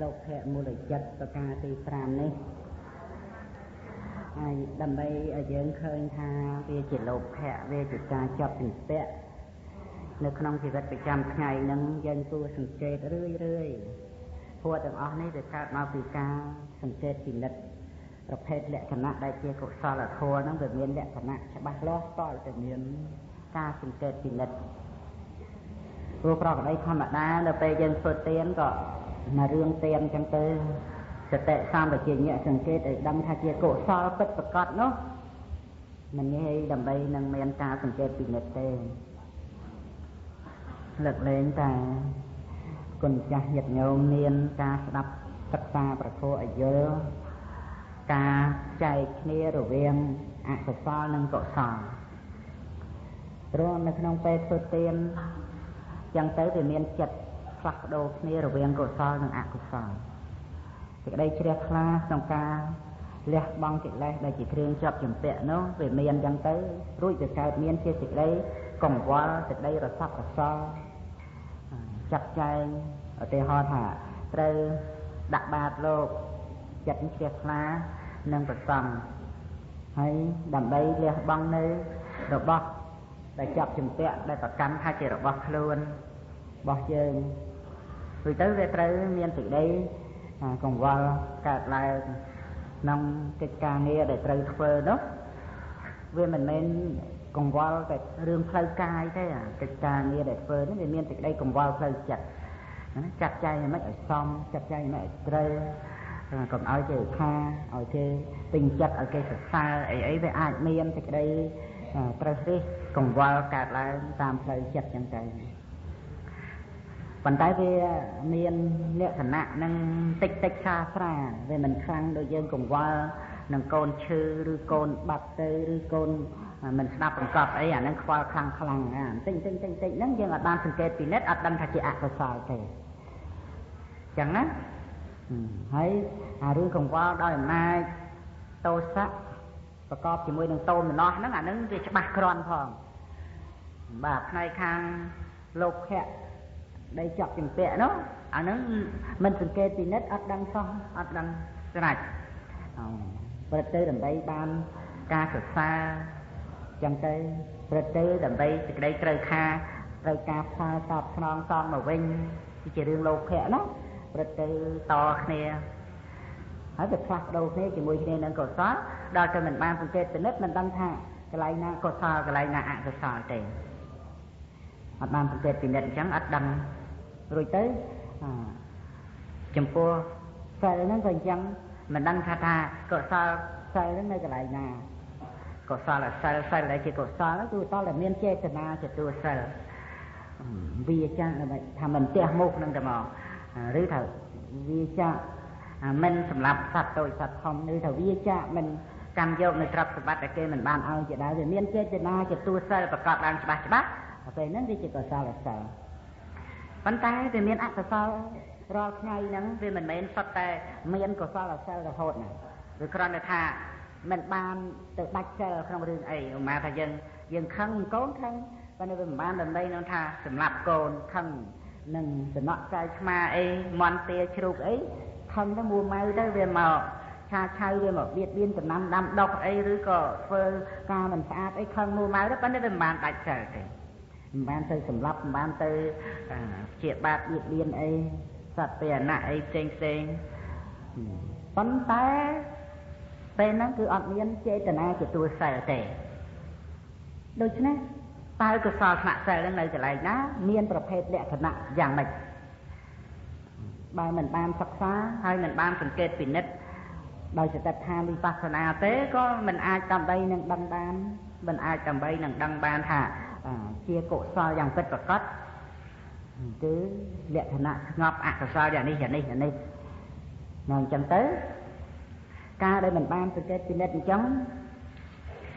លោកភៈមូលចិត្តប្រការទី5នេះហើយដើម្បីឲ្យយើងឃើញថាវាជាលោកភៈវាជាការចាប់ជំពាក់នៅក្នុងជីវិតប្រចាំថ្ងៃនឹងយើងគួរសង្កេតរឿយព្រោះទាំងអស់នេះវាកើតមកពីការសង្កេតពិនិត្យប្រភេទលក្ខណៈដែលជាកុសលធម៌ហ្នឹងវាមានលក្ខណៈច្បាស់លាស់តតែមានការសង្កេតពិនិត្យព្រោះប្រកបដោយធម្មតានៅពេលយើងធ្វើទានក៏មករឿងទានចឹងទៅសតិសម្បជញ្ញៈសង្កេតឲ្យដឹងថាជាកុសលពិតប្រាកដនោះមិនងាយដើម្បីនឹងមានការសង្កេតពិនិត្យទេលើកលែងតែគុណចាស់ញាតិញោមមានការស្ដាប់សិក្សាប្រធឲ្យយល់ការចែកគ្នារវាងអកុសលនិងកុសលព្រោះនៅក្នុងពេលធ្វើទានចឹងទៅវាមានចិត្តផ្លាស់ប្ដូរគ្នារវាងកុសលនិងអកុសលសេចក្តីជ្រះថ្លាក្នុងការលះបង់កិលេសដែលជាគ្រឿងជាប់ជំពាក់នោះវាមានចឹងទៅរួចទៅកើតមានជាសេចក្តីកង្វល់សេចក្តីរស័ព្ទរសល់ចាត់ចែងឧទាហរណ៍ថាត្រូវដាក់បាតលោកចិត្តជ្រះថ្លានិងប្រសង់ហើយដើម្បីលះបង់នៅរបស់ដែលចាប់ជំពាក់ដែលប្រកាន់ថាជារបស់ខ្លួនរបស់យើងព្រោះទៅវាត្រូវមានសេចក្តីកង្វល់កើតឡើងក្នុងកិច្ចការងារដែលត្រូវធ្វើនោះវាមិនមែនកង្វល់តែរឿងផ្លូវកាយទេកិច្ចការងារដែលធ្វើនេះវាមានសេចក្តីកង្វល់ផ្លូវចិត្តចាត់ចែងមិនឲ្យសមចាត់ចែងមិនឲ្យត្រូវកុំឲ្យគេថាឲ្យគេពេញចិត្តឲ្យគេសរសើរអីវាអាចមានសេចក្តីត្រូវរិះកង្វល់កើតឡើងតាមផ្លូវចិត្តចឹងទៅប៉ុន្តែវាមានលក្ខណៈនឹងតិចសាស្រាវាមិនខ្លាំងដូចយើងកង្វល់នឹងកូនឈឺឬកូនបាត់ទៅឬកូនមិនស្ដាប់បង្កប់អីអានឹងខ្វល់ខ្លាំងតិចហ្នឹងយើងអត់បានសង្កេតពិនិត្យអត់ដឹងថាជាអកុសលទេចឹងណាហើយអារឿងកង្វល់ដោយអំណាចទោសៈប្រកបជាមួយនឹងតោមនស្សហ្នឹងអានឹងវាច្បាស់គ្រាន់ផងបាទផ្នែកខាងលោកភៈដែលចាប់ជំពាក់នោះអានឹងមិនសង្កេតពិនិត្យអត់ដឹងសោះអត់ដឹងស្រាច់ព្រឹកទៅដើម្បីបានការសរសើរចឹងទៅព្រឹកទៅដើម្បីសេចក្តីត្រូវការផលតបស្នងសងមកវិញជារឿងលោកភៈណាព្រឹកទៅតគ្នាហើយវាផ្លាស់ប្ដូរគ្នាជាមួយគ្នានឹងកុសលដល់តែមិនបានសង្កេតពិនិត្យមិនដឹងថាកន្លែងណាកុសលកន្លែងណាអកុសលទេអត់បានសង្កេតពិនិត្យអញ្ចឹងអត់ដឹងរួចទៅចំពោះសិលហ្នឹងក៏អញ្ចឹងមិនដឹងថាកុសលសិលហ្នឹងនៅកន្លែងណាកុសលសិលដែលជាកុសលគឺតតែមានចេតនាជាតួសិលវាចាថាមិនទះមុខនឹងតែមកឬថាវាចាមិនសម្រាប់សត្វតូចសត្វធំឬថាវាចាមិនកម្មយកនៅទ្រព្យសម្បត្តិដែលគេមិនបានឲ្យជាដើមវាមានចេតនាជាតួសិលប្រកបឡើងច្បាស់ពេលហ្នឹងវាជាកុសលសិលប៉ុន្តែវាមានអកុសលរាល់ថ្ងៃហ្នឹងវាមិនមែនសុទ្ធតែមានកុសលសិលរហូតណាវាគ្រាន់តែថាមិនបានទៅដាច់សិលក្នុងរឿងអីឧមាថាយើងខឹងកូនខឹងប៉ុន្តែវាមិនបានដើម្បីនឹងថាសម្រាប់កូនខឹងនឹងតំណក់កាយឆ្មាអីមន់ទាជ្រូកអីខឹងទៅមួម៉ៅទៅវាមកឆាឆៅវាមកបៀតបៀនចំណាំដាំដុះអីឬក៏ធ្វើការមិនស្អាតអីខឹងមួម៉ៅទៅប៉ុន្តែវាមិនបានដាច់សិលទេមិនបានទៅសម្លាប់មិនបានទៅជាបាបបៀតបៀនអីសត្វពាហនៈអីផ្សេងប៉ុន្តែពេលហ្នឹងគឺអត់មានចេតនាជាតួសិលទេដូច្នេះតើកុសលថ្នាក់សិលហ្នឹងនៅកន្លែងណាមានប្រភេទលក្ខណៈយ៉ាងម៉េចបើមិនបានសិក្សាហើយមិនបានសង្កេតពិនិត្យដោយសតិដ្ឋានវិបស្សនាទេក៏មិនអាចដើម្បីនឹងដឹងបានមិនអាចដើម្បីនឹងដឹងបានថាជាកុសលយ៉ាងពិតប្រាកដគឺលក្ខណៈស្ងប់អកុសលយ៉ាងនេះនៅអញ្ចឹងទៅការដែលមិនបានសង្កេតពិនិត្យអញ្ចឹង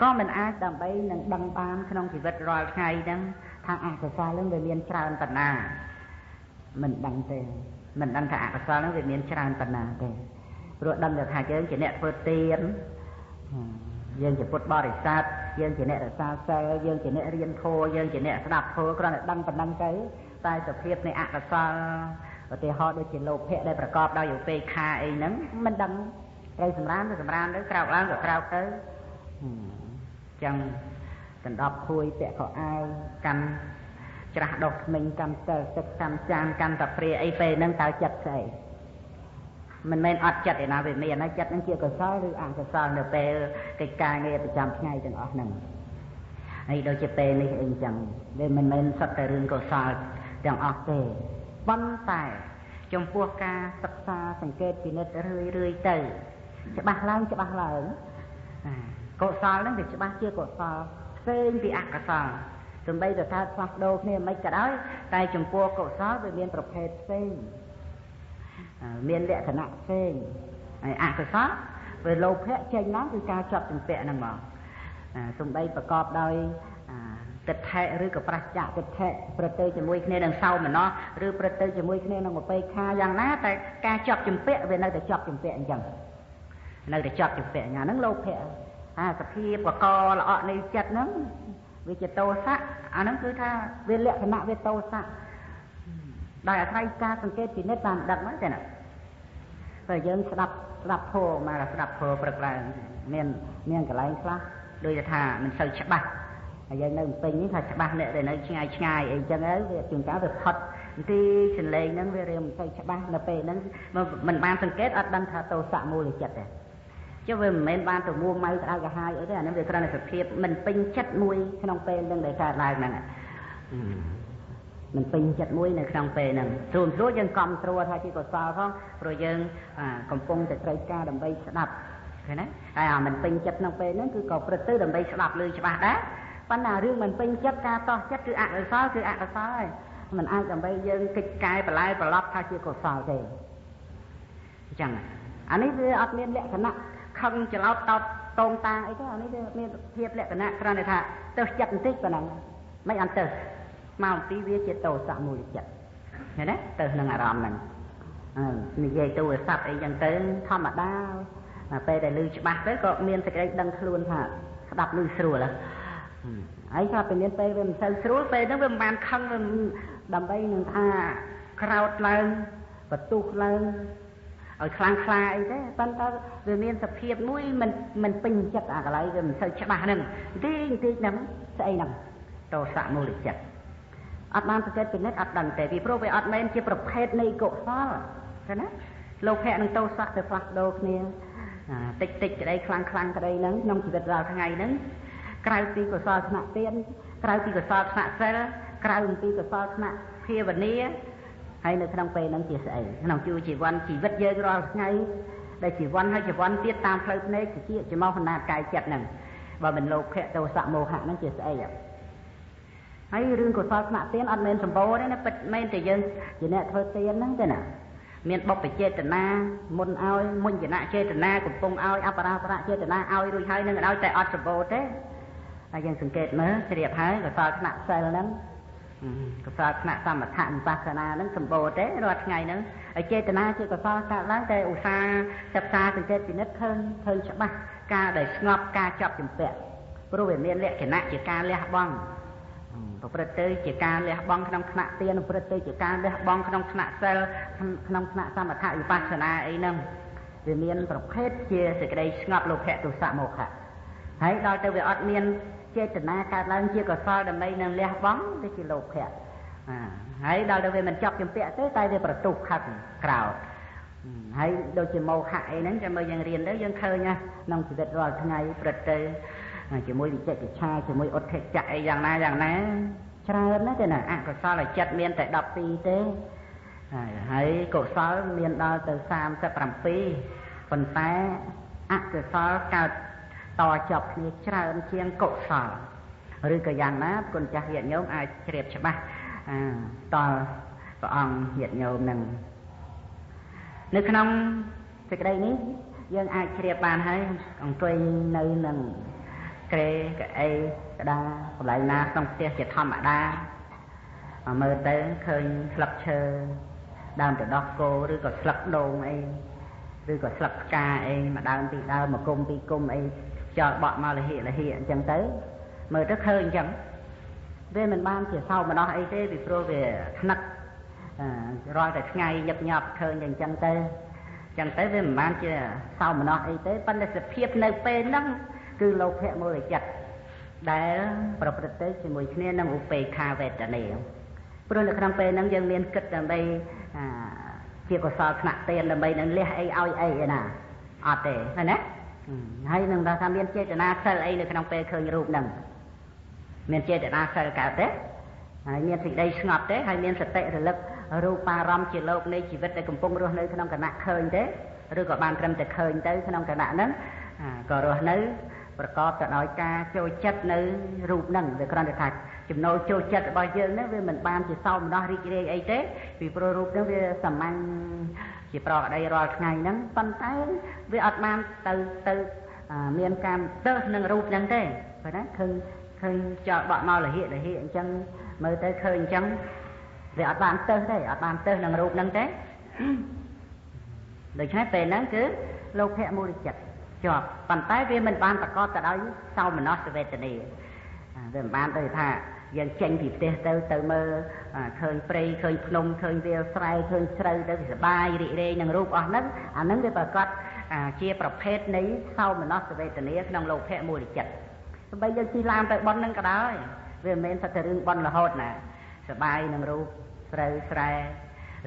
ក៏មិនអាចដើម្បីនឹងដឹងបានក្នុងជីវិតរាល់ថ្ងៃហ្នឹងថាអកុសលហ្នឹងវាមានច្រើនប៉ុណ្ណាមិនដឹងទេមិនដឹងថាអកុសលហ្នឹងវាមានច្រើនប៉ុណ្ណាទេព្រោះដឹងថាយើងជាអ្នកធ្វើទានយើងជាពុទ្ធបរិស័ទយើងជាអ្នករក្សាសិលយើងជាអ្នករៀនធម៌យើងជាអ្នកស្ដាប់ធម៌គ្រាន់តែដឹងប៉ុណ្ណឹងទៅតែសភាពនៃអកុសល ឧទាហរណ៍ដូចជាលោភៈដែលប្រកបដោយឧបេក្ខាអីហ្នឹងមិនដឹងត្រូវសម្រានទៅសម្រានទៅក្រោកឡើងក៏ក្រោកទៅចឹងដណ្ដប់ភួយពាក់ខោអាវកាន់ច្រាស់ដុសធ្មេញកាន់ស្ទើរទឹកកាន់ចានកាន់តាព្រាអីពេលហ្នឹងតើចិត្តស្អីមិនមែនអត់ចិត្តឯណាវាមានហើយចិត្តហ្នឹងជាកុសលឬអកុសលនៅពេលកិច្ចការងារប្រចាំថ្ងៃទាំងអស់ហ្នឹងហើយដូចជាពេលនេះអីចឹងវាមិនមែនសុទ្ធតែរឿងកុសលទាំងអស់ទេប៉ុន្តែចំពោះការសិក្សាសង្កេតពិនិត្យរឿយទៅច្បាស់ឡើងកុសលហ្នឹងវាច្បាស់ជាកុសលផ្សេងពីអកុសលទោះបីតែថាផ្លាស់ប្ដូរគ្នាមិនក៏ដោយតែចំពោះកុសលវាមានប្រភេទផ្សេងមានលក្ខណៈផ្សេងហើយអកុសលវាលោភៈចេញឡើងគឺការជាប់ជំពាក់ហ្នឹងមកទោះបីប្រកបដោយទិដ្ឋិឬក៏ប្រច្ចាទិដ្ឋិប្រតិជាមួយគ្នានឹងសោមនស្សឬប្រតិជាមួយគ្នានឹងឧបេក្ខាយ៉ាងណាតែការជាប់ជំពាក់វានៅតែជាប់ជំពាក់អញ្ចឹងនៅតែជាប់ជំពាក់ហ្នឹងលោភៈសភាពបកល្អក់នៃចិត្តហ្នឹងវាជាតោសៈអាហ្នឹងគឺថាវាលក្ខណៈវាតោសៈដោយអាស្រ័យការសង្កេតពិនិត្យបានដឹកមកទេណាតែយើងស្ដាប់ធម៌មកស្ដាប់ធម៌ព្រឹកឡើងមានកន្លែងខ្លះដូចថាមិនសូវច្បាស់ហើយយើងនៅពេញនេះថាច្បាស់អ្នកដែលនៅឆ្ងាយអីចឹងទៅវាជួនកាលវាផុតទីសលេងហ្នឹងវារៀងមិនសូវច្បាស់នៅពេលហ្នឹងមិនបានសង្កេតអត់ដឹងថាតោសៈមូលចិត្តទេចុះវាមិនមែនបានទៅមួម៉ៅក្តៅក្រហាយអីទេអានេះវាគ្រាន់តែសភាពមិនពេញចិត្តមួយក្នុងពេលហ្នឹងដែលកើតឡើងហ្នឹងមិនពេញចិត្តមួយនៅក្នុងពេលហ្នឹងត្រួតយើងកំត្រួតថាជាកុសលផងព្រោះយើងកំពុងតែត្រូវការដើម្បីស្ដាប់ឃើញទេហើយអាមិនពេញចិត្តក្នុងពេលហ្នឹងគឺក៏ព្រឹកទៅដើម្បីស្ដាប់ឮច្បាស់ដែរប៉ុន្តែរឿងមិនពេញចិត្តការតោះចិត្តគឺអកុសលហើយមិនអាចដើម្បីយើងកិច្ចកាយបន្លែប្រឡប់ថាជាកុសលទេអញ្ចឹងអានេះវាអត់មានលក្ខណៈខឹងច្រឡោតតោតតងតាងអីទេអានេះវាមានភាពលក្ខណៈគ្រាន់តែថាទៅចិត្តបន្តិចប៉ុណ្ណឹងមិនអត់ទៅមកអំពីវាជាតោសៈមូលចិត្តឃើញទេទៅនឹងអារម្មណ៍ហ្នឹងនិយាយទូរស័ព្ទអីចឹងទៅធម្មតាពេលដែលឮច្បាស់ទៅក៏មានសេចក្តីដឹងខ្លួនថាស្ដាប់ឮស្រួលហើយថាពេលមានពេលវាមិនសូវស្រួលពេលហ្នឹងវាមិនបានខឹងដើម្បីនឹងថាក្រោតឡើងបន្ទុះឡើងឲ្យខ្លាំងខ្លាអីទេប៉ុន្តែវាមានសភាពមួយមិនពេញចិត្តអាកន្លែងវាមិនសូវច្បាស់ហ្នឹងបន្តិចហ្នឹងស្អីហ្នឹងតោសៈមូលចិត្តអត់បានសង្កេតពិនិត្យអត់ដឹងទេពីព្រោះវាអត់មែនជាប្រភេទនៃកុសលឃើញណាលោភៈនិងតោសៈទៅផ្លាស់ប្ដូរគ្នាតិចក្តីខ្លាំងក្តីហ្នឹងក្នុងជីវិតរាល់ថ្ងៃហ្នឹងក្រៅពីកុសលថ្នាក់ទានក្រៅពីកុសលថ្នាក់សិលក្រៅពីកុសលថ្នាក់ភាវនាហើយនៅក្នុងពេលហ្នឹងជាស្អីក្នុងជីវិតយើងរាល់ថ្ងៃដែលជីវ័នហើយជីវ័នទៀតតាមផ្លូវភ្នែកជាចំោះបណ្ដាកាយចិត្តហ្នឹងបើមិនលោភៈតោសៈមោហៈហ្នឹងជាស្អីហើយរឿងកុសលថ្នាក់ទានអត់មែនសម្បូរទេណាពិតមែនតែយើងជាអ្នកធ្វើទានហ្នឹងទេណាមានបុព្វចេតនាមុនឲ្យមុញ្ញនៈចេតនាកំពុងឲ្យអបរាប្រៈចេតនាឲ្យរួចហើយនឹងឲ្យតែអត់សម្បូរទេហើយយើងសង្កេតមើលជ្រាបហើយកុសលថ្នាក់សិលហ្នឹងកុសលថ្នាក់សមថៈវិបស្សនាហ្នឹងសម្បូរទេរាល់ថ្ងៃហ្នឹងហើយចេតនាជាកុសលកើតឡើងតែឧស្សាហ៍សិក្សាសង្កេតពិនិត្យឃើញច្បាស់ការដែលស្ងប់ការជាប់ជំពាក់ព្រោះវាមានលក្ខណៈជាការលះបង់ប្រព្រឹត្តទៅជាការលះបង់ក្នុងថ្នាក់ទានប្រព្រឹត្តទៅជាការលះបង់ក្នុងថ្នាក់សិលក្នុងថ្នាក់សមថៈវិបស្សនាអីហ្នឹងវាមានប្រភេទជាសេចក្តីស្ងប់លោភៈទោសៈមោហៈហើយដល់ទៅវាអត់មានចេតនាកើតឡើងជាកុសលដើម្បីនឹងលះបង់ទៅជាលោភៈហើយដល់ទៅវាមិនជាប់ជំពាក់ទេតែវាប្រទុះខឹកក្រោតហើយដូចជាមោហៈអីហ្នឹងចាំមើលយើងរៀនទៅយើងឃើញណាក្នុងជីវិតរាល់ថ្ងៃព្រឹត្តទៅជាមួយវិចិត្រឆាជាមួយឧទ្ធិចៈអីយ៉ាងណាច្រើនណាស់ទេណាអកុសលចិត្តមានតែ12ទេហើយកុសលមានដល់ទៅ37ប៉ុន្តែអកុសលកើតតជាប់គ្នាច្រើនជាងកុសលឬក៏យ៉ាងណាគុណចាស់ញាតិញោមអាចជ្រាបច្បាស់តព្រះអង្គញាតិញោមនឹងនៅក្នុងសេចក្តីនេះយើងអាចជ្រាបបានហើយអង្គុយនៅនឹងក្រេកអីក្តារកន្លែងណាក្នុងផ្ទះជាធម្មតាមើលទៅឃើញស្លឹកឈើដើមទៅដោះគោឬក៏ស្លឹកដូងអីឬក៏ស្លឹកផ្កាអីមួយដើមពីរដើមមួយគុំពីរគុំអីចោលបក់មកលហិអញ្ចឹងទៅមើលទៅឃើញអញ្ចឹងវាមិនបានជាសោមនស្សអីទេពីព្រោះវាថ្នឹក រាល់តែថ្ងៃញឹកញាប់ឃើញតែអញ្ចឹងទៅវាមិនបានជាសោមនស្សអីទេប៉ុន្តែសភាពនៅពេលហ្នឹងគឺលោភៈមូលចិត្តដែលប្រព្រឹត្តទៅជាមួយគ្នានឹងឧបេក្ខាវេទនាព្រោះនៅក្នុងពេលហ្នឹងយើងមានគិតដើម្បីជាកុសលថ្នាក់ទានដើម្បីនឹងលះអីឲ្យអីណាអត់ទេឃើញណាហើយនឹងថាមានចេតនាសិលអីនៅក្នុងពេលឃើញរូបហ្នឹងមានចេតនាសិលកើតទេហើយមានសេចក្តីស្ងប់ទេហើយមានសតិរលឹករូបារម្មណ៍ជាលោកនៃជីវិតដែលកំពុងរស់នៅក្នុងគណៈឃើញទេឬក៏បានត្រឹមតែឃើញទៅក្នុងគណៈហ្នឹងក៏រស់នៅប្រកបទៅដោយការចូលចិត្តនៅរូបហ្នឹងវាគ្រាន់តែថាចំណូលចូលចិត្តរបស់យើងហ្នឹងវាមិនបានជាសោមនស្សរីករាយអីទេពីព្រោះរូបហ្នឹងវាសាមញ្ញជាប្រក្តីរាល់ថ្ងៃហ្នឹងប៉ុន្តែវាអត់បានទៅមានការទើសនឹងរូបហ្នឹងទេឃើញណាឃើញចោលបក់មកលហិអញ្ចឹងមើលទៅឃើញអញ្ចឹងវាអត់បានទើសទេអត់បានទើសនឹងរូបហ្នឹងទេដូច្នេះពេលហ្នឹងគឺលោភៈមូលចិត្តជាប់ប៉ុន្តែវាមិនបានប្រកបទៅដោយសោមនស្សវេទនាវាមិនបានទៅថាយើងចេញពីផ្ទះទៅមើលឃើញព្រៃឃើញភ្នំឃើញវាលស្រែឃើញស្រូវទៅសប្បាយរីករាយនឹងរូបអស់ហ្នឹងអាហ្នឹងវាប្រកបជាប្រភេទនៃសោមនស្សវេទនាក្នុងលោភៈមូលចិត្តបើយើងជិះឡានទៅប៉ុនហ្នឹងក៏ដោយវាមិនមែនថាតែរឿងប៉ុនរហូតណាសប្បាយនឹងរូបស្រូវស្រែ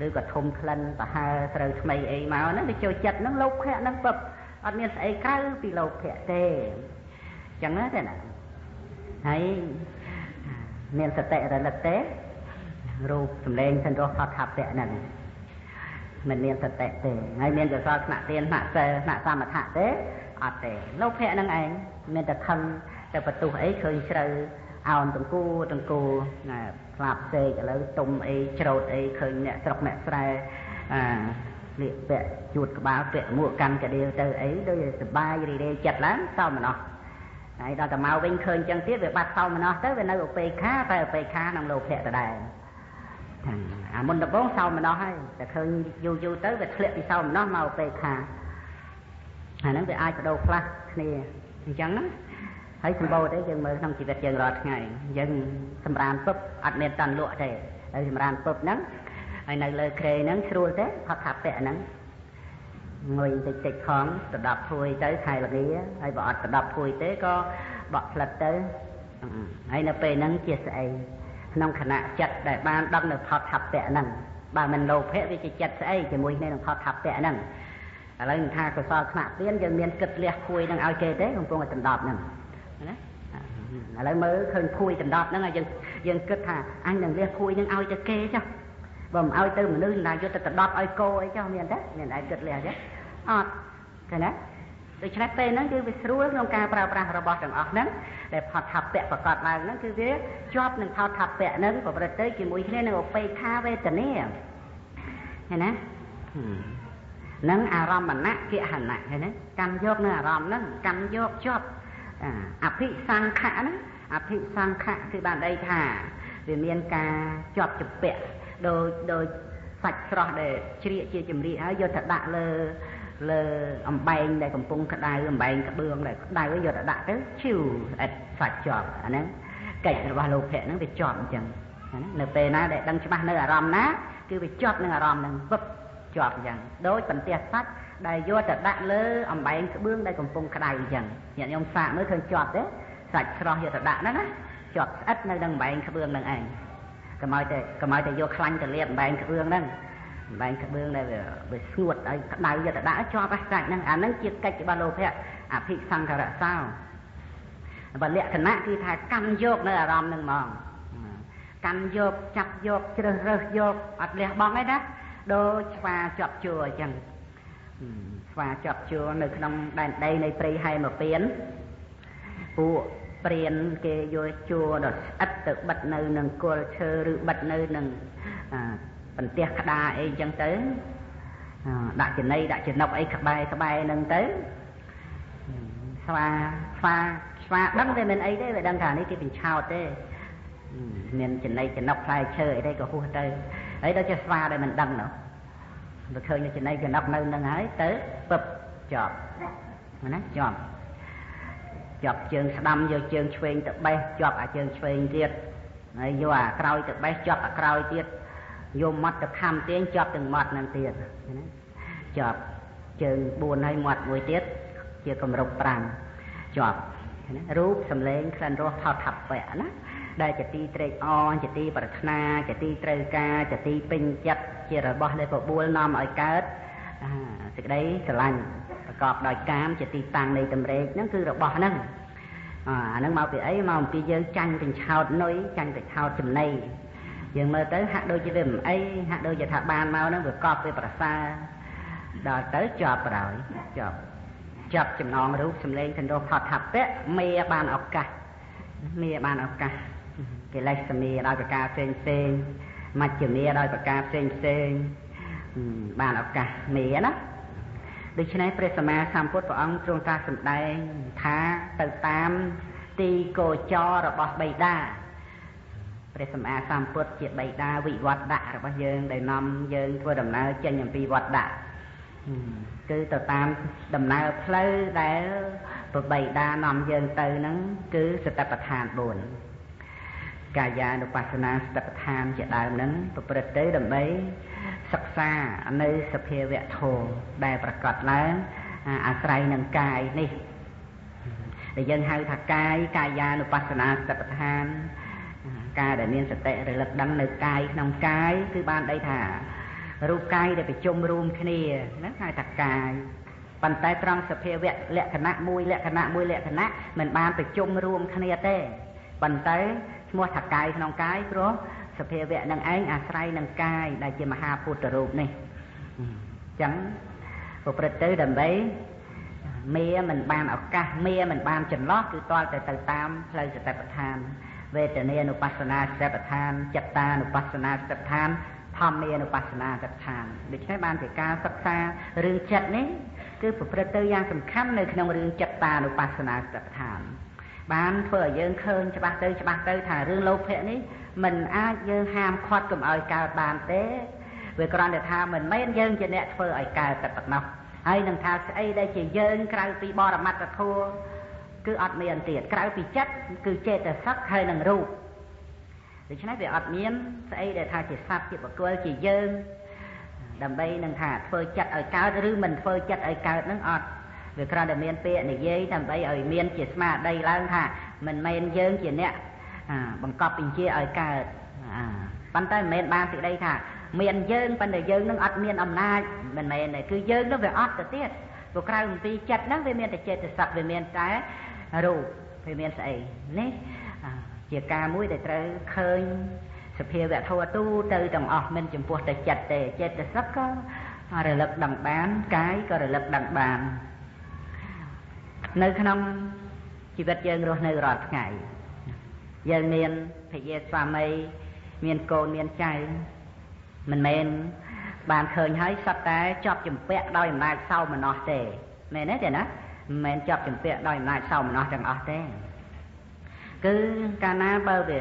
ឬក៏ធំក្លិនប្រហើរស្រូវថ្មីអីមកហ្នឹងវាចូលចិត្តហ្នឹងលោភៈហ្នឹងពិតអត់មានស្អីក្រៅពីលោភៈទេអញ្ចឹងទេណាហើយមានសតិរលឹកទេរូបសម្លេងសិនរស់ផតថាពៈហ្នឹងមិនមានសតិទេហើយមានកសលថ្នាក់ទានថ្នាក់សិលថ្នាក់សមថៈទេអត់ទេលោភៈហ្នឹងឯងមានតែខឹងតែបន្ទុះអីឃើញជ្រៅអោនតង្គូស្លាប់សេកឥឡូវទុំអីច្រូតអីឃើញអ្នកស្រុកអ្នកស្រែលៀកពាក់ជួតក្បាលពាក់មួកកាន់កាដៀវទៅអីដូចសប្បាយរីករាយចិត្តឡើងសោមនស្សហើយដល់តែមកវិញឃើញចឹងទៀតវាបាត់សោមនស្សទៅវានៅឧបេក្ខាតែឧបេក្ខានឹងលោភៈដដែលអាមុនដំបូងសោមនស្សហើយតែឃើញយូរទៅវាធ្លាក់ពីសោមនស្សមកឧបេក្ខាអាហ្នឹងវាអាចបដូរខ្លះគ្នាអញ្ចឹងណាហើយសម្បូរទេយើងមើលក្នុងជីវិតយើងរាល់ថ្ងៃយើងសម្រានពឹបអត់មានតន់លក់ទេហើយសម្រានពឹបហ្នឹងហើយនៅលើក្រេហ្នឹងស្រួលទេផតថាពៈហ្នឹងងុយតិចផងដដប់ភួយទៅខែល្ងាហើយបើអត់ដដប់ភួយទេក៏បក់ផ្លិតទៅហើយនៅពេលហ្នឹងជាស្អីក្នុងខណៈចិត្តដែលបានដឹងនៅផតថាពៈហ្នឹងបើមិនលោភៈវាជាចិត្តស្អីជាមួយគ្នានឹងផតថាពៈហ្នឹងឥឡូវថាកុសលថ្នាក់ទានយើងមានគិតលះភួយហ្នឹងឲ្យគេទេកំពុងតែដណ្ដប់ហ្នឹងណាឥឡូវមើលឃើញភួយដណ្ដប់ហ្នឹងហើយយើងគិតថាអញនឹងលះភួយហ្នឹងឲ្យទៅគេចុះបើមិនឲ្យទៅមនុស្សណាយកទៅដណ្ដប់ឲ្យគោអីចុះមានទេមានឯងគិតលះទេអត់ឃើញណាដូច្នេះពេលហ្នឹងគឺវាស្រួលក្នុងការប្រើប្រាស់របស់ទាំងអស់ហ្នឹងដែលផតថាពៈប្រកបឡើងហ្នឹងគឺវាជាប់នឹងផតថាពៈហ្នឹងប្រព្រឹត្តទៅជាមួយគ្នានឹងឧបេក្ខាវេទនាឃើញណានឹងអារម្មណ៍ណៈគហណៈឃើញណាកម្មយកនៅអារម្មណ៍ហ្នឹងកម្មយកជាប់អភិសង្ខៈហ្នឹងអភិសង្ខៈគឺបានន័យថាវាមានការជាប់ជំពាក់ដោយសាច់ស្រស់ដែលជ្រៀកជាចម្រៀកហើយយកទៅដាក់លើអំបែងដែលកំពុងក្តៅអំបែងក្បឿងដែលក្តៅយកទៅដាក់ទៅឈឺស្អិតសាច់ជាប់អាហ្នឹងកិច្ចរបស់លោភៈហ្នឹងវាជាប់អញ្ចឹងនៅពេលណាដែលដឹងច្បាស់នៅអារម្មណ៍ណាគឺវាជាប់នឹងអារម្មណ៍ហ្នឹងពឹបជាប់អញ្ចឹងដោយបន្ទះសាច់ដែលយកទៅដាក់លើអំបែងក្បឿងដែលកំពុងក្តៅអញ្ចឹងញាតិញោមសាកមើលឃើញជាប់ទេសាច់ស្រស់យកទៅដាក់ហ្នឹងណាជាប់ស្អិតនៅនឹងអំបែងក្បឿងហ្នឹងឯងកុំឲ្យតែយកខ្លាញ់ទៅលាបអំបែងក្បឿងហ្នឹងអំបែងក្បឿងដែលវាស្ងួតឲ្យក្តៅយកទៅដាក់ជាប់សាច់ហ្នឹងអាហ្នឹងជាកិច្ចរបស់លោភៈអភិសង្ខរៈសោបើលក្ខណៈគឺថាកម្មយកនៅអារម្មណ៍ហ្នឹងហ្មងកម្មយកចាប់យកជ្រើសរើសយកអត់លះបង់ទេណាដូចស្វាជាប់ជួរអញ្ចឹងស្វាជាប់ជួរនៅក្នុងដែនដីនៃព្រៃហែមពៀនពួកព្រានគេយកជួរដល់ស្អិតទៅបិទនៅនឹងគល់ឈើឬបិទនៅនឹងបន្ទះក្តារអីអញ្ចឹងទៅដាក់ចំណីដាក់ចំណុកអីក្បែរហ្នឹងទៅស្វាដឹងតែមិនអីទេវាដឹងថានេះគេបញ្ឆោតទេមានចំណីចំណុកផ្លែឈើអីទេក៏ហួសទៅហើយដល់ជាស្វាដែលមិនដឹងនោះបើឃើញចំណីចំណុកនៅនឹងហើយទៅពឹបជាប់ណាជាប់ជើងស្ដាំយកជើងឆ្វេងទៅបេះជាប់អាជើងឆ្វេងទៀតហើយយកអាក្រោយទៅបេះជាប់អាក្រោយទៀត nhôm mắt tập tham tiếng chọt từng mặt năng tiền chọt chừng buồn hay mặt mùi tiết chưa cầm rục prang chọt rúp sầm lên khăn rô thao thập vẽ đó đây chả ti trệ on chả ti bật na chả ti trệ ca chả ti pin chặt chỉ là bỏ đây bộ buôn nằm ở cát thì đấy sờ lạnh cọp đòi cam chả ti tăng này tầm rê nó cứ là bỏ nâng nó mau bị ấy mau bị dơ tranh tình chào nói tranh tình chào chùm này dường mơ tới hạ đôi chỉ đừng ấy hạ đôi chỉ thả ban mau nó vừa cọp về bờ xa đòi tới chọp rồi chọp chùm non rúp sầm lên thành đô thọt thập đấy mê ban ọc cả cái lấy sầm mê đòi cà phê mặt chùm mê đòi cà phê ban ọc cả mê đóដូច្នេះព្រះសម្មាសម្ពុទ្ធព្រះអង្គទ្រង់ត្រាស់សម្ដែងថាទៅតាមទីកោចររបស់បិតាព្រះសម្មាសម្ពុទ្ធជាបិតាវិវត្តៈរបស់យើងដែលនាំយើងធ្វើដំណើរចេញអំពីវត្តៈគឺទៅតាមដំណើរផ្លូវដែលព្រះបិតានាំយើងទៅហ្នឹងគឺសតិប្បដ្ឋាន4កាយានុបស្សនាសតិប្បដ្ឋានជាដើមហ្នឹងប្រព្រឹត្តទៅដើម្បីសិក្សានៅសភាវៈធម៌ដែលប្រកបឡើងអាស្រ័យនឹងកាយនេះដែលយើងហៅថាកាយានុបស្សនាសតិប្បដ្ឋានការដែលមានសតិរលឹកដឹងនៅកាយក្នុងកាយគឺបានដីថារូបកាយដែលប្រជុំរួមគ្នាហ្នឹងហៅថាកាយប៉ុន្តែត្រង់សភាវៈលក្ខណៈមួយលក្ខណៈមិនបានប្រជុំរួមគ្នាទេប៉ុន្តែឈ្មោះថាកាយក្នុងកាយព្រោះសភាវៈនឹងឯងអាស្រ័យនឹងកាយដែលជាមហាពុទ្ធរូបនេះអញ្ចឹងប្រព្រឹត្តទៅដើម្បីមេមិនបានឱកាសមេមិនបានចន្លោះគឺតលតែទៅតាមផ្លូវសតិប្បដ្ឋានវេទនានុបស្សនាសតិប្បដ្ឋានចិត្តតានុបស្សនាសតិប្បដ្ឋានធម្មានុបស្សនាសតិប្បដ្ឋានដូច្នេះបានជាការសិក្សារឿងចិត្តនេះគឺប្រព្រឹត្តទៅយ៉ាងសំខាន់នៅក្នុងរឿងចិត្តតានុបស្សនាសតិប្បដ្ឋានបានធ្វើឲ្យយើងឃើញច្បាស់ទៅថារឿងលោភៈនេះមិនអាចយើងហាមឃាត់កុំឲ្យកើតបានទេវាគ្រាន់តែថាមិនមែនយើងជាអ្នកធ្វើឲ្យកើតតែប៉ុណ្ណោះហើយនឹងថាស្អីដែលជាយើងក្រៅពីបរមត្តធម៌គឺអត់មានទៀតក្រៅពីចិត្តគឺចេតសិកហើយនឹងរូបដូច្នេះវាអត់មានស្អីដែលថាជាសត្វជាបុគ្គលជាយើងដើម្បីនឹងថាធ្វើចិត្តឲ្យកើតឬមិនធ្វើចិត្តឲ្យកើតនឹងអត់វាគ្រាន់តែមានពាក្យនិយាយដើម្បីឲ្យមានជាស្មារតីឡើងថាមិនមែនយើងជាអ្នកបង្កប់បញ្ជាឲ្យកើតប៉ុន្តែមិនមែនបានសេចក្តីថាមានយើងប៉ុន្តែយើងនឹងអត់មានអំណាចមិនមែនទេគឺយើងនឹងវាអត់ទៅទៀតព្រោះក្រៅអំពីចិត្តហ្នឹងវាមានតែចេតសិកវាមានតែរូបវាមានស្អីនេះជាការមួយដែលត្រូវឃើញសភាវៈធម៌ទូទៅទាំងអស់មិនចំពោះតែចិត្តទេចេតសិកក៏រលឹកដឹងបានកាយក៏រលឹកដឹងបាននៅក្នុងជីវិតយើងរស់នៅរាល់ថ្ងៃយើងមានភរិយាស្វាមីមានកូនមានចៅមិនមែនបានឃើញហើយសត្វតែជាប់ជំពាក់ដោយអំណាចសោមនស្សទេមែនទេណាមិនមែនជាប់ជំពាក់ដោយអំណាចសោមនស្សទាំងអស់ទេគឺកាលណាបើវា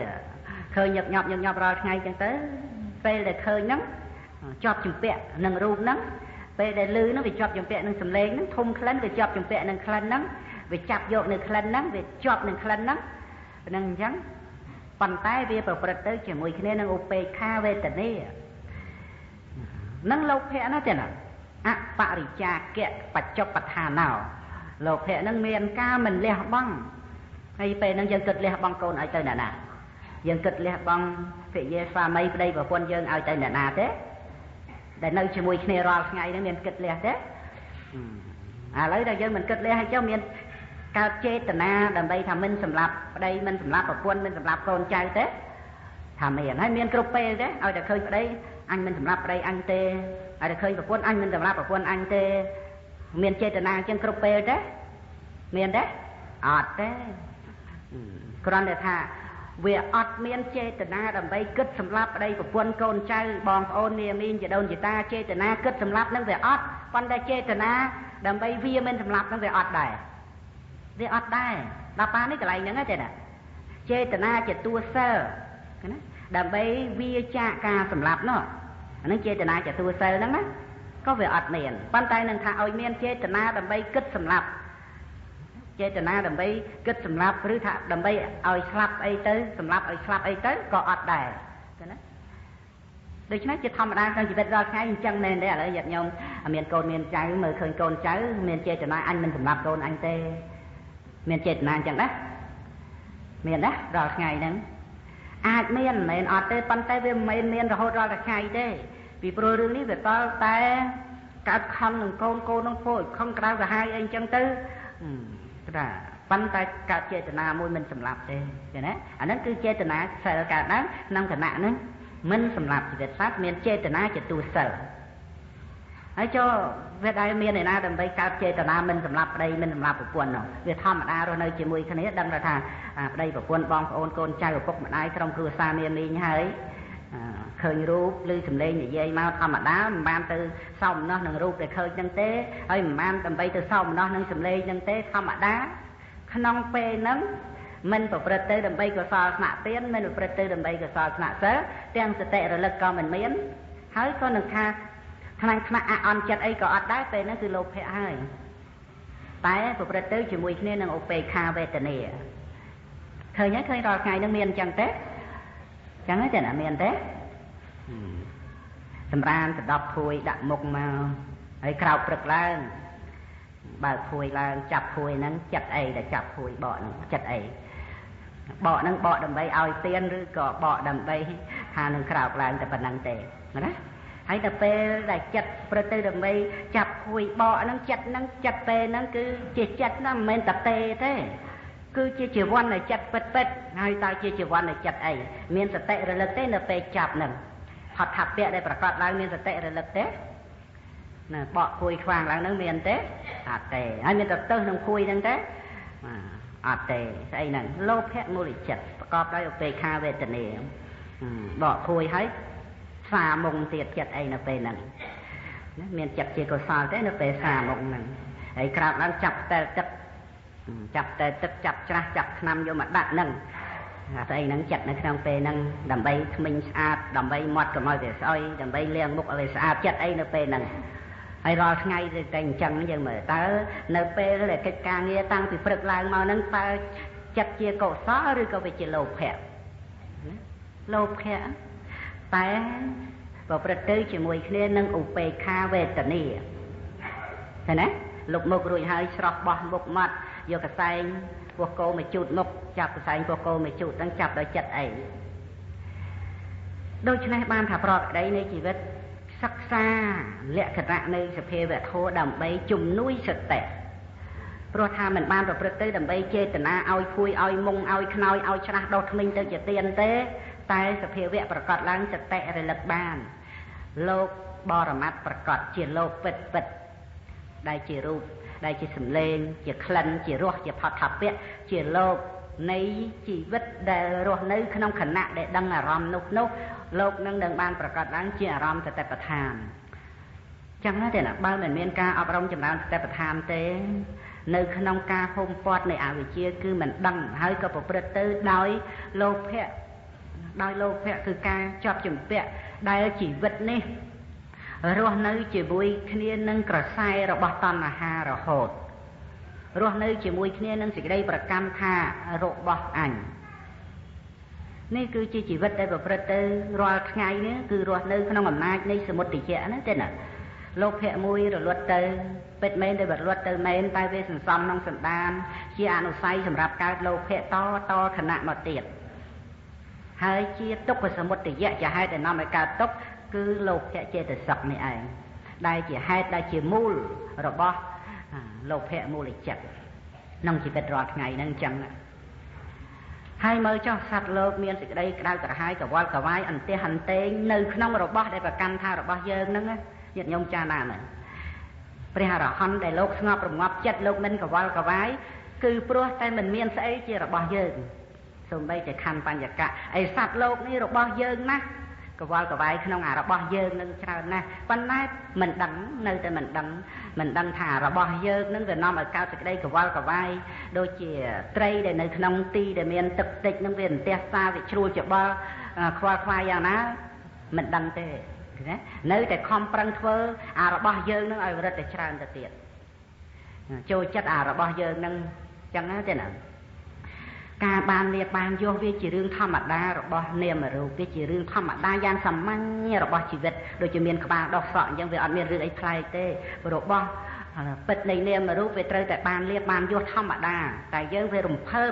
ឃើញញឹកញាប់រាល់ថ្ងៃចឹងទៅពេលដែលឃើញហ្នឹងជាប់ជំពាក់នឹងរូបហ្នឹងពេលដែលឮហ្នឹងវាជាប់ជំពាក់នឹងសម្លេងហ្នឹងធំក្លិនវាជាប់ជំពាក់នឹងក្លិនហ្នឹងវាចាប់យកនៅក្លិនហ្នឹងវាជាប់នឹងក្លិនហ្នឹងហ្នឹងអញ្ចឹងប៉ុន្តែវាប្រព្រឹត្តទៅជាមួយគ្នានឹងឧបេក្ខាវេទនានឹងលោភៈណាទេណាអបរិច្ចាកៈបច្ចុប្បដ្ឋានោលោភៈនឹងមានការមិនលះបង់ហើយពេលហ្នឹងយើងគិតលះបង់កូនឲ្យទៅអ្នកណាយើងគិតលះបង់ភរិយាស្វាមីប្តីប្រពន្ធយើងឲ្យទៅអ្នកណាទេដែលនៅជាមួយគ្នារាល់ថ្ងៃហ្នឹងមានគិតលះទេឥឡូវដែលយើងមិនគិតលះហើយចុះមានកើតចេតនាដើម្បីថាមិនសម្លាប់ប្តីមិនសម្លាប់ប្រពន្ធមិនសម្លាប់កូនចៅទេថាមានហើយមានគ្រប់ពេលទេឲ្យតែឃើញប្តីអញមិនសម្លាប់ប្តីអញទេឲ្យតែឃើញប្រពន្ធអញមិនសម្លាប់ប្រពន្ធអញទេមានចេតនាអញ្ចឹងគ្រប់ពេលទេមានទេអត់ទេគ្រាន់តែថាវាអត់មានចេតនាដើម្បីគិតសម្លាប់ប្តីប្រពន្ធកូនចៅបងប្អូននាមីងជីដូនជីតាចេតនាគិតសម្លាប់នឹងវាអត់ប៉ុន្តែចេតនាដើម្បីវាមិនសម្លាប់នឹងវាអត់ដែរវាអត់ដែរដល់ប៉ានេះកន្លែងហ្នឹងទេណាចេតនាជាតួសិលណាដើម្បីវាចាកការសម្លាប់នោះអានឹងចេតនាជាតួសិលហ្នឹងណាក៏វាអត់មានប៉ុន្តែនឹងថាឲ្យមានចេតនាដើម្បីគិតសម្លាប់ចេតនាដើម្បីគិតសម្លាប់ឬថាដើម្បីឲ្យស្លាប់អីទៅសម្លាប់ឲ្យស្លាប់អីទៅក៏អត់ដែរឃើញណា ដូច្នេះជាធម្មតាក្នុងជីវិតរាល់ថ្ងៃអញ្ចឹងមែនទេឥឡូវញាតិញោមមានកូនមានចៅមើលឃើញកូនចៅមានចេតនាអញមិនសម្លាប់កូនអញទេមានចេតនាអញ្ចឹងណាមានណារាល់ថ្ងៃហ្នឹងអាចមានមិនមែនអត់ទេប៉ុន្តែវាមិនមែនមានរហូតរាល់ថ្ងៃទេពីព្រោះរឿងនេះវាតល់តែកើតខំនឹងកូននឹងធ្វើខំក្តៅក្រហាយអីអញ្ចឹងទៅថាប៉ុន្តែកើតចេតនាមួយមិនសម្លាប់ទេឃើញណាអាហ្នឹងគឺចេតនាសិលកើតឡើងក្នុងគណៈហ្នឹងមិនសម្លាប់ជីវិតសត្វមានចេតនាជាទូសិលហើយចូលវាដែរមានឯណាដើម្បីកើតចេតនាមិនសម្លាប់ប្តីមិនសម្លាប់ប្រពន្ធនោះវាធម្មតារស់នៅជាមួយគ្នាដឹងថាប្តីប្រពន្ធបងប្អូនកូនចៅឪពុកម្ដាយក្រុមគ្រួសារនាមីងហើយឃើញរូបឬសម្លេងនិយាយមកធម្មតាមិនបានទៅសោមនស្សនឹងរូបដែលឃើញហ្នឹងទេហើយមិនបានដើម្បីទៅសោមនស្សនឹងសម្លេងហ្នឹងទេធម្មតាក្នុងពេលហ្នឹងមិនប្រព្រឹត្តទៅដើម្បីកុសលស្នាក់ទានមិនប្រព្រឹត្តទៅដើម្បីកុសលស្នាក់សិលទាំងសតិរលឹកក៏មិនមានហើយក៏នឹងថាថ្នាក់អអន់ចិត្តអីក៏អត់ដែរពេលហ្នឹងគឺលោភៈហើយតែប្រព្រឹត្តទៅជាមួយគ្នានឹងឧបេក្ខាវេទនាឃើញហើយឃើញរាល់ថ្ងៃហ្នឹងមានអញ្ចឹងទេចឹងទេណាមានទេសម្រានសដប់ភួយដាក់មុខមកហើយក្រោកព្រឹកឡើងបើភួយឡើងចាប់ភួយហ្នឹងចិត្តអីដែលចាប់ភួយបកហ្នឹងចិត្តអីបកហ្នឹងបកដើម្បីឲ្យទៀនឬក៏បកដើម្បីថានឹងក្រោកឡើងតែប៉ុណ្្នឹងទេណាហើយតែពេលដែលចិត្តព្រឹកទៅដើម្បីចាប់ភួយបកហ្នឹងចិត្តហ្នឹងចិត្តពេលហ្នឹងគឺជាចិត្តហ្នឹងមិនមែនតែទេទេគឺជាជីវ័ននៃចិត្តពិតហើយតើជាជីវ័ននៃចិត្តអីមានសតិរលឹកទេនៅពេលចាប់ហ្នឹងហត់ថាពៈដែលប្រកាសឡើងមានសតិរលឹកទេណាបកភួយខ្វាងឡើងហ្នឹងមានទេអត់ទេហើយមានតែទៅក្នុងភួយហ្នឹងទេអត់ទេស្អីហ្នឹងលោភៈមូលចិត្តប្រកបដោយឧបេក្ខាវេទនាបកភួយហើយសាមុងទៀតចិត្តអីនៅពេលហ្នឹងមានចិត្តជាកុសលទេនៅពេលសាមុងហ្នឹងហើយក្រោកឡើងចាប់តែទឹកចាប់ច្រាស់ចាប់ថ្នាំយកមកដាក់ហ្នឹងស្អីហ្នឹងចិត្តនៅក្នុងពេលហ្នឹងដើម្បីថ្មិញស្អាតដើម្បីមាត់កុំឲ្យវាស្អុយដើម្បីលាងមុខឲ្យវាស្អាតចិត្តអីនៅពេលហ្នឹងហើយរាល់ថ្ងៃតែអញ្ចឹងយើងមើលតើនៅពេលដែលកិច្ចការងារតាំងពីព្រឹកឡើងមកហ្នឹងតើចិត្តជាកុសលឬក៏វាជាលោភៈលោភៈតែប្រព្រឹត្តទៅជាមួយគ្នានឹងឧបេក្ខាវេទនាឃើញណាលុបមុខរួចហើយស្រោះបោះមុខមាត់យកកសែងពោះគោមកជូតមុខចាប់កសែងពោះគោមកជូតហ្នឹងចាប់ដោយចិត្តអីដូច្នេះបានថាប្រកក្តីនៃជីវិតសិក្សាលក្ខណៈនៃសភាវៈធម៌ដើម្បីជំនួយសតិព្រោះថាមិនបានប្រព្រឹត្តទៅដើម្បីចេតនាឲ្យភួយឲ្យមុងឲ្យខ្នើយឲ្យច្រាស់ដោះថ្មិញទៅជាទៀនទេតែសភាវៈប្រកបឡើងសតិរលឹកបានលោកបរមត្ថប្រកបជាលោកពិតដែលជារូបដែលជាសម្លេងជាក្លិនជារសជាផដ្ឋពៈជាលោកនៃជីវិតដែលរស់នៅក្នុងខណៈដែលដឹងអារម្មណ៍នោះលោកនឹងបានប្រកបឡើងជាអារម្មណ៍សតិប្បដ្ឋានចឹងទេណាបើមិនមានការអប់រំចម្រើនសតិប្បដ្ឋានទេនៅក្នុងការហុំព័ទ្ធនៃអវិជ្ជាគឺមិនដឹងហើយក៏ប្រព្រឹត្តទៅដោយលោភៈគឺការជាប់ជំពាក់ដែលជីវិតនេះរស់នៅជាមួយគ្នានឹងក្រសែរបស់តណ្ហារហូតរស់នៅជាមួយគ្នានឹងសេចក្តីប្រកម្មថារបស់អញនេះគឺជាជីវិតដែលប្រព្រឹត្តទៅរាល់ថ្ងៃនេះគឺរស់នៅក្នុងអំណាចនៃសមុទ្ទិយៈហ្នឹងទេណាលោភៈមួយរលត់ទៅពិតមែនតែរលត់ទៅមែនតែវាសន្សំក្នុងសន្តានជាអនុស្ស័យសម្រាប់កើតលោភៈតខណៈមកទៀតហើយជាទុក្ខសមុទយៈជាហេតុដែលនាំឲ្យកើតទុក្ខគឺលោភៈចេតសិកនេះឯងដែលជាហេតុដែលជាមូលរបស់លោភៈមូលចិត្តក្នុងជីវិតរាល់ថ្ងៃហ្នឹងអញ្ចឹងហើយមើលចុះសត្វលោកមានសេចក្តីក្តៅក្រហាយកវល់កវាយអន្ទះអន្ទែងនៅក្នុងរបស់ដែលប្រកាន់ថារបស់យើងហ្នឹងញាតិញោមចាណាមើលព្រះអរហន្តដែលលោកស្ងប់រងាប់ចិត្តលោកមិនកវល់កវាយគឺព្រោះតែមិនមានស្អីជារបស់យើងសូម្បីតែខណ្ឌបញ្ញកៈអីសត្វលោកនេះរបស់យើងណាកវល់កវាយក្នុងអារបស់យើងនឹងច្រើនណាស់ប៉ុន្តែមិនដឹងនៅតែមិនដឹងថារបស់យើងនឹងវានាំឲ្យកើតសេចក្តីកវល់កវាយដូចជាត្រីដែលនៅក្នុងទីដែលមានទឹកតិចនឹងវាអន្ទះសាវាជ្រួលច្បល់ខ្វល់ខ្វាយយ៉ាងណាមិនដឹងទេណានៅតែខំប្រឹងធ្វើអារបស់យើងនឹងឲ្យរឹតតែច្រើនទៅទៀតចូលចិត្តអារបស់យើងនឹងចឹងទេណា ការបានលៀបបានយកវាជារឿងធម្មតារបស់នាមរូបវាជារឿងធម្មតាយ៉ាងសាមញ្ញរបស់ជីវិតដូចជាមានក្បាលដុសសក់អញ្ចឹងវាអត់មានរឿងអីប្លែកទេរបស់ពិតនៃនាមរូបវាត្រូវតែបានលៀបបានយកធម្មតាតែយើងវារំភើប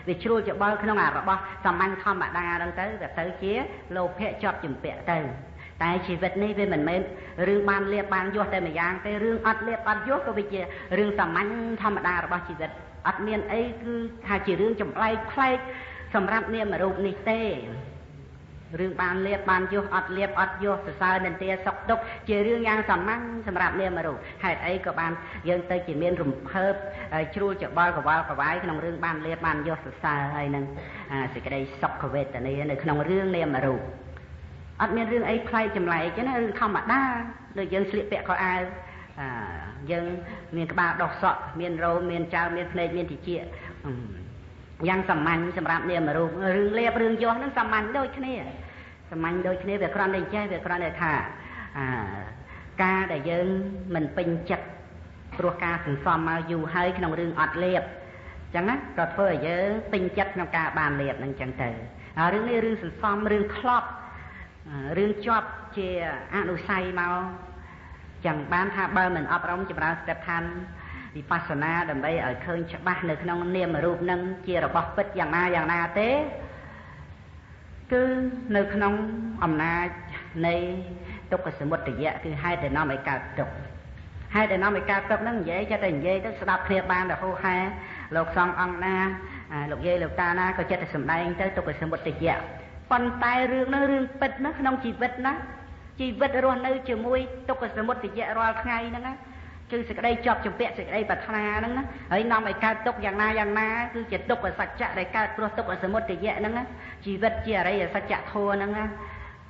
វាជ្រួលច្បល់ក្នុងរបស់សាមញ្ញធម្មតាហ្នឹងទៅវាទៅជាលោភៈជាប់ជំពាក់ទៅតែជីវិតនេះវាមិនមែនរឿងបានលៀបបានយកតែម្យ៉ាងទេរឿងអត់លៀបអត់យកក៏វាជារឿងសាមញ្ញធម្មតារបស់ជីវិតអត់មានអីគឺថាជារឿងចម្លែកប្លែកសម្រាប់នាមរូបនេះទេរឿងបានលៀបបានយកអត់លៀបអត់យកសរសើរនិន្ទាសុខទុក្ខជារឿងយ៉ាងសាមញ្ញសម្រាប់នាមរូបហេតុអីក៏បានយើងទៅជាមានរំភើបជ្រួលច្បល់កវល់កវាយក្នុងរឿងបានលៀបបានយកសរសើរហើយនឹងសេចក្តីសុខវេទនានៅក្នុងរឿងនាមរូបអត់មានរឿងអីប្លែកចម្លែកទេណារឿងធម្មតាដូចយើងស្លៀកពាក់ខោអាវយើងមានក្បាលដុសសក់មានរោមមានចៅមានភ្នែកមានតិចយ៉ាងសាមញ្ញសម្រាប់នាមរូបរឿងលៀបរឿងយកហ្នឹងសាមញ្ញដូចគ្នាសាមញ្ញដូចគ្នាវាគ្រាន់តែចេះវាគ្រាន់តែថាការដែលយើងមិនពេញចិត្តព្រោះការសន្សំមកយូរហើយក្នុងរឿងអត់លៀបអញ្ចឹងណាក៏ធ្វើឲ្យយើងពេញចិត្តក្នុងការបានលៀបហ្នឹងអញ្ចឹងទៅហើយរឿងនេះរឿងសន្សំរឿងធ្លាប់រឿងជាប់ជាអនុស័យមកចឹងបានថាបើមិនអប់រំចម្រើនសតិប្បដ្ឋានវិបស្សនាដើម្បីឲ្យឃើញច្បាស់នៅក្នុងនាមរូបនឹងជារបស់ពិតយ៉ាងណាទេគឺនៅក្នុងអំណាចនៃទុក្ខសមុទយៈគឺហេតុដែលនាំឲ្យកើតទុក្ខហេតុដែលនាំឲ្យកើតទុក្ខហ្នឹងនិយាយចិត្តតែនិយាយទៅស្ដាប់គ្នាបានរហូតហែលោកសង្ឃអង្គណាលោកយាយលោកតាណាក៏ចិត្តតែសម្ដែងទៅទុក្ខសមុទយៈប៉ុន្តែរឿងហ្នឹងរឿងពិតណាក្នុងជីវិតណាជីវិតរស់នៅជាមួយទុក្ខសមុទយៈរាល់ថ្ងៃហ្នឹងណាគឺសេចក្តីជាប់ជំពាក់សេចក្តីប្រាថ្នាហ្នឹងណាហើយនាំឲ្យកើតទុក្ខយ៉ាងណាគឺជាទុក្ខសច្ចៈដែលកើតព្រោះទុក្ខសមុទយៈហ្នឹងណាជីវិតជាអរិយសច្ចៈធម៌ហ្នឹងណា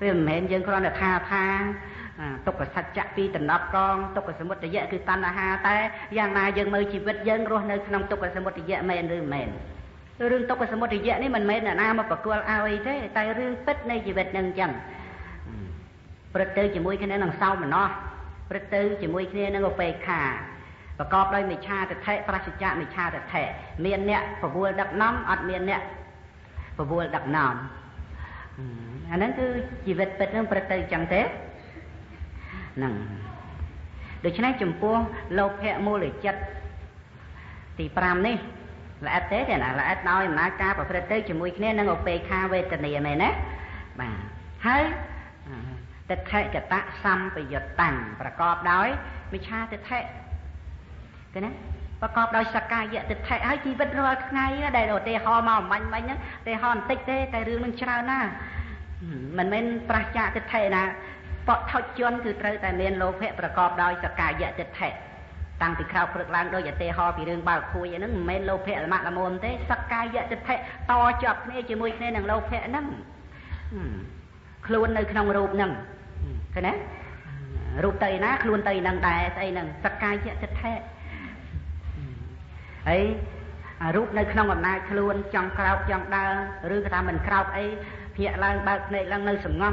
វាមិនមែនយើងគ្រាន់តែថាទុក្ខសច្ចៈពីតំណប់កងទុក្ខសមុទយៈគឺតណ្ហាតែយ៉ាងណាយើងមើលជីវិតយើងរស់នៅក្នុងទុក្ខសមុទយៈមែនឬមិនមែនរឿងទុក្ខសមុទយៈនេះមិនមែនអ្នកណាមកប្រគល់ឲ្យទេតែរឿងពិតនៃជីវិតហ្នឹងអញ្ចឹងព្រឹកទៅជាមួយគ្នានឹងសោមនស្សព្រឹកទៅជាមួយគ្នានឹងឧបេក្ខាប្រកបដោយមិច្ឆាទិដ្ឋិប្រសិជ្ជៈមិច្ឆាទិដ្ឋិមានអ្នកប្រវល់ដឹកនាំអត់មានអ្នកប្រវល់ដឹកនាំអាហ្នឹងគឺជីវិតពិតហ្នឹងព្រឹកទៅអញ្ចឹងទេហ្នឹងដូច្នេះចំពោះលោភៈមូលចិត្តទី5នេះល្អិតទេណាល្អិតដោយអំណាចការប្រព្រឹត្តទៅជាមួយគ្នានឹងឧបេក្ខាវេទនាមែនណាបាទហើយទិដ្ឋិកតៈសម្បយុត្តតាំងប្រកបដោយមិច្ឆាទិដ្ឋិឃើញណាប្រកបដោយសក្កាយទិដ្ឋិហើយជីវិតរាល់ថ្ងៃដែលឧទាហរណ៍មកអំបញ្ញហ្នឹងឧទាហរណ៍បន្តិចទេតែរឿងនឹងច្រើនណាស់មិនមែនប្រឆាទិដ្ឋិណាបថុជនគឺត្រូវតែមានលោភៈប្រកបដោយសក្កាយទិដ្ឋិតាំងពីក្រោកព្រឹកឡើងដូចឧទាហរណ៍ពីរឿងបើកខួយហ្នឹងមិនមែនលោភៈល្មាក់ល្មមទេសក្កាយទិដ្ឋិតជាប់គ្នាជាមួយគ្នានឹងលោភៈហ្នឹងខ្លួននៅក្នុងរូបហ្នឹងឃើញណារូបទៅណាខ្លួនទៅហ្នឹងដែរស្អីហ្នឹងសក្កាយទិដ្ឋិហើយរូបនៅក្នុងអំណាចខ្លួនចង់ក្រោកចង់ដើរឬក៏ថាមិនក្រោកអីភ្ញាក់ឡើងបើកភ្នែកឡើងនៅសងំ